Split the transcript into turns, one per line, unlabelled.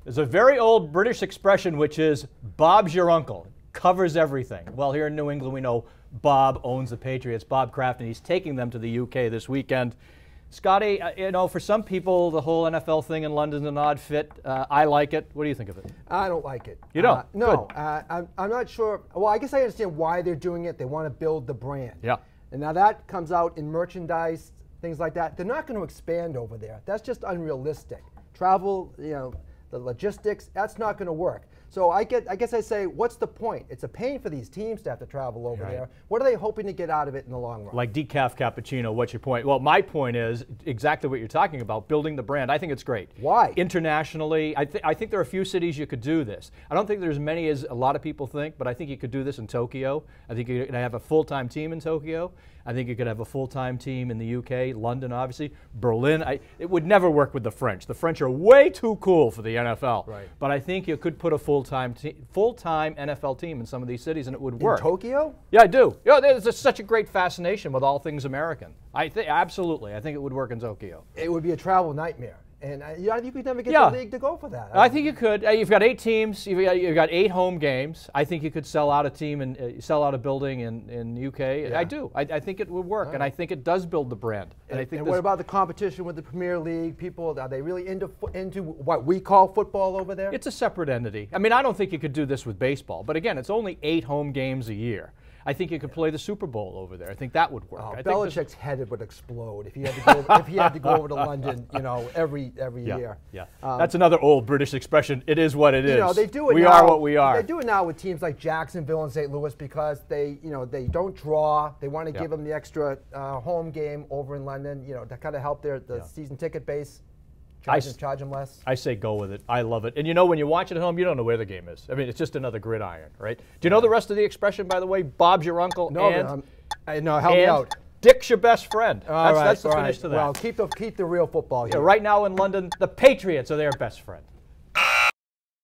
There's a very old British expression which is, Bob's your uncle. Covers everything. Well, here in New England, we know Bob owns the Patriots, Bob Kraft, and he's taking them to the UK this weekend. Scotty, you know, for some people, the whole NFL thing in London's an odd fit. I like it. What do you think of it?
I don't like it.
You don't?
No. I'm not sure. Well, I guess I understand why they're doing it. They want to build the brand.
Yeah.
And now that comes out in merchandise, things like that. They're not going to expand over there. That's just unrealistic. Travel, you know, the logistics, that's not going to work. So I guess I say, what's the point? It's a pain for these teams to have to travel over there. What are they hoping to get out of it in the long run?
Like decaf cappuccino, what's your point? Well, my point is exactly what you're talking about, building the brand. I think it's great.
Why?
Internationally, I think there are a few cities you could do this. I don't think there's as many as a lot of people think, but I think you could do this in Tokyo. I think you could have a full-time team in Tokyo. I think you could have a full-time team in the UK, London, obviously, Berlin. It would never work with the French. The French are way too cool for the NFL.
Right. But
I think you could put a full-time NFL team in some of these cities, and it would work.
In Tokyo?
Yeah, I do. You know, there's such a great fascination with all things American. Absolutely. I think it would work in Tokyo.
It would be a travel nightmare. And you could never get the league to go for that.
I think you could. You've got 8 teams. You've got 8 home games. I think you could sell out a team and sell out a building in UK. Yeah. I do. I think it would work, and I think it does build the brand.
And what about the competition with the Premier League? People, are they really into what we call football over there?
It's a separate entity. I mean, I don't think you could do this with baseball. But again, it's only 8 home games a year. I think you could play the Super Bowl over there. I think that would work.
Belichick's head would explode if he had to go. If he had to go over to London, you know, every year.
Yeah, that's another old British expression. It is what it is.
You know, they do it.
We
now,
are what we are.
They do it now with teams like Jacksonville and St. Louis because they don't draw. They want to give them the extra home game over in London. You know, to kind of help the season ticket base. Charge them less.
I say go with it. I love it. And you know, when you watch it at home, you don't know where the game is. I mean, it's just another gridiron, right? Do you know the rest of the expression, by the way? Bob's your uncle.
No, help me out.
Dick's your best friend.
That's
the finish to that.
Well, keep the real football here.
Right now in London, the Patriots are their best friend.